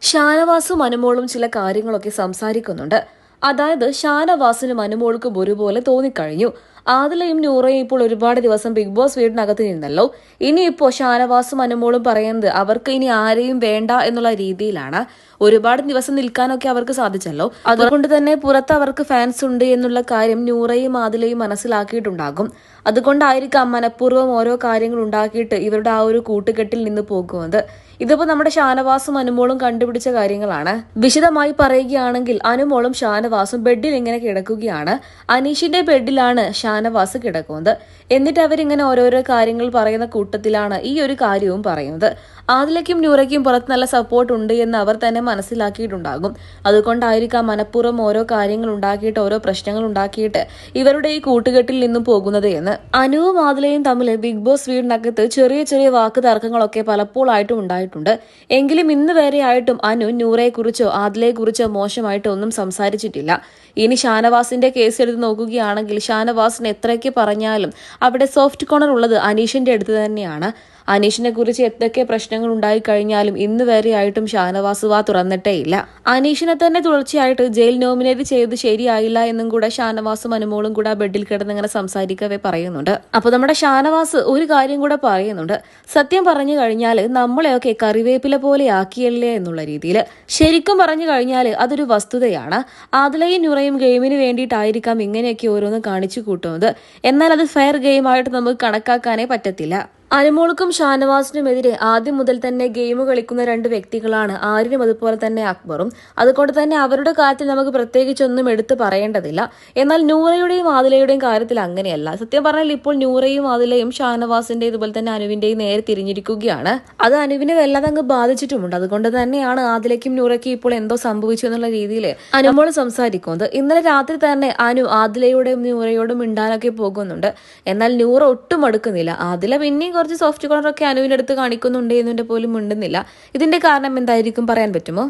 ഷാനവാസും അനുമോളും ചില കാര്യങ്ങളൊക്കെ സംസാരിക്കുന്നുണ്ട്. അതായത് ഷാനവാസിനും അനുമോൾക്കും ഒരുപോലെ തോന്നിക്കഴിഞ്ഞു. ആദിലയും നൂറയും ഇപ്പോൾ ഒരുപാട് ദിവസം ബിഗ് ബോസ് വീടിനകത്ത് നിന്നല്ലോ. ഇനിയിപ്പോ ഷാനവാസും അനുമോളും പറയുന്നത് അവർക്ക് ഇനി ആരെയും വേണ്ട എന്നുള്ള രീതിയിലാണ്. ഒരുപാട് ദിവസം നിൽക്കാനൊക്കെ അവർക്ക് സാധിച്ചല്ലോ. അതുകൊണ്ട് തന്നെ പുറത്ത് അവർക്ക് ഫാൻസ് ഉണ്ട് എന്നുള്ള കാര്യം നൂറയും ആദിലയും മനസ്സിലാക്കിയിട്ടുണ്ടാകും. അതുകൊണ്ടായിരിക്കാം മനഃപൂർവ്വം ഓരോ കാര്യങ്ങൾ ഉണ്ടാക്കിയിട്ട് ഇവരുടെ ആ ഒരു കൂട്ടുകെട്ടിൽ നിന്ന് പോകുന്നത്. ഇതിപ്പോ നമ്മുടെ ഷാനവാസും അനുമോളും കണ്ടുപിടിച്ച കാര്യങ്ങളാണ്. വിശദമായി പറയുകയാണെങ്കിൽ അനുമോളും ഷാനവാസും ബെഡിൽ ഇങ്ങനെ കിടക്കുകയാണ്. അനീഷിന്റെ ബെഡിലാണ് ഷാനവാസ് കിടക്കുന്നത്. എന്നിട്ട് അവരിങ്ങനെ ഓരോരോ കാര്യങ്ങൾ പറയുന്ന കൂട്ടത്തിലാണ് ഈ ഒരു കാര്യവും പറയുന്നത്. ആദിലയ്ക്കും നൂറയ്ക്കും പുറത്ത് നല്ല സപ്പോർട്ട് ഉണ്ട് എന്ന് അവർ തന്നെ മനസ്സിലാക്കിയിട്ടുണ്ടാകും. അതുകൊണ്ടായിരിക്കാം മനഃപൂർവ്വം ഓരോ കാര്യങ്ങൾ ഉണ്ടാക്കിയിട്ട് ഓരോ പ്രശ്നങ്ങൾ ഉണ്ടാക്കിയിട്ട് ഇവരുടെ ഈ കൂട്ടുകെട്ടിൽ നിന്നും പോകുന്നത് എന്ന്. അനുവും ആദിലയും തമ്മിൽ ബിഗ് ബോസ് വീടിനകത്ത് ചെറിയ ചെറിയ വാക്ക് തർക്കങ്ങളൊക്കെ പലപ്പോഴായിട്ടും ഉണ്ടായിട്ടുണ്ട്. എങ്കിലും ഇന്ന് വരെ ആയിട്ടും അനു നൂറയെക്കുറിച്ചോ ആദിലയെക്കുറിച്ചോ മോശമായിട്ട് ഒന്നും സംസാരിച്ചിട്ടില്ല. ഇനി ഷാനവാസിന്റെ കേസ് എടുത്ത് നോക്കുകയാണെങ്കിൽ ഷാനവാസിന് എത്രയൊക്കെ പറഞ്ഞാലും അവിടെ സോഫ്റ്റ് കോർണർ ഉള്ളത് അനീഷിന്റെ അടുത്ത് തന്നെയാണ്. അനീഷിനെ കുറിച്ച് എന്തൊക്കെ പ്രശ്നങ്ങൾ ഉണ്ടായി കഴിഞ്ഞാലും ഇന്ന് വരെ ആയിട്ടും ഷാനവാസ് വാ തുറന്നിട്ടേ ഇല്ല. അനീഷിനെ തന്നെ തുടർച്ചയായിട്ട് ജയിൽ നോമിനേറ്റ് ചെയ്ത് ശരിയായില്ല എന്നും കൂടെ ഷാനവാസും അനുമോളും കൂടെ ബെഡിൽ കിടന്ന് ഇങ്ങനെ സംസാരിക്കവേ പറയുന്നുണ്ട്. അപ്പൊ നമ്മുടെ ഷാനവാസ് ഒരു കാര്യം കൂടെ പറയുന്നുണ്ട്. സത്യം പറഞ്ഞു കഴിഞ്ഞാൽ നമ്മളെയൊക്കെ കറിവേപ്പില പോലെ ആക്കിയല്ലേ എന്നുള്ള രീതിയിൽ. ശരിക്കും പറഞ്ഞു കഴിഞ്ഞാൽ അതൊരു വസ്തുതയാണ്. ആദിലയും നൂറയും ഗെയിമിന് വേണ്ടിയിട്ടായിരിക്കാം ഇങ്ങനെയൊക്കെ ഓരോന്ന് കാണിച്ചു കൂട്ടുന്നത്. എന്നാൽ അത് ഫെയർ ഗെയിമായിട്ട് നമുക്ക് കണക്കാക്കാനേ പറ്റത്തില്ല. അനുമോൾക്കും ഷാനവാസിനുമെതിരെ ആദ്യം മുതൽ തന്നെ ഗെയിം കളിക്കുന്ന രണ്ട് വ്യക്തികളാണ് ആര്യനും അതുപോലെ തന്നെ അക്ബറും. അതുകൊണ്ട് തന്നെ അവരുടെ കാര്യത്തിൽ നമുക്ക് പ്രത്യേകിച്ചൊന്നും എടുത്ത് പറയേണ്ടതില്ല. എന്നാൽ നൂറയുടെയും ആദിലയുടെയും കാര്യത്തിൽ അങ്ങനെയല്ല. സത്യം പറഞ്ഞാൽ ഇപ്പോൾ നൂറയും ആദിലയും ഷാനവാസിന്റെ ഇതുപോലെ തന്നെ അനുവിന്റെയും നേരെ തിരിഞ്ഞിരിക്കുകയാണ്. അത് അനുവിനെ വല്ലാതെ അങ്ങ് ബാധിച്ചിട്ടുമുണ്ട്. അതുകൊണ്ട് തന്നെയാണ് ആദിലയ്ക്കും നൂറയ്ക്കും ഇപ്പോൾ എന്തോ സംഭവിച്ചു എന്നുള്ള രീതിയിൽ അനുമോൾ സംസാരിക്കുന്നത്. ഇന്നലെ രാത്രി തന്നെ അനു ആദിലയോടും നൂറയോടും മിണ്ടാനൊക്കെ പോകുന്നുണ്ട്. എന്നാൽ നൂറ ഒട്ടും അടുക്കുന്നില്ല. ആദില പിന്നെയും കുറച്ച് സോഫ്റ്റ് കോർണറൊക്കെ അനുവിന്റെ അടുത്ത് കാണിക്കുന്നുണ്ട് എന്നതിന്റെ പോലും മിണ്ടുന്നില്ല. ഇതിന്റെ കാരണം എന്തായിരിക്കും, പറയാൻ പറ്റുമോ?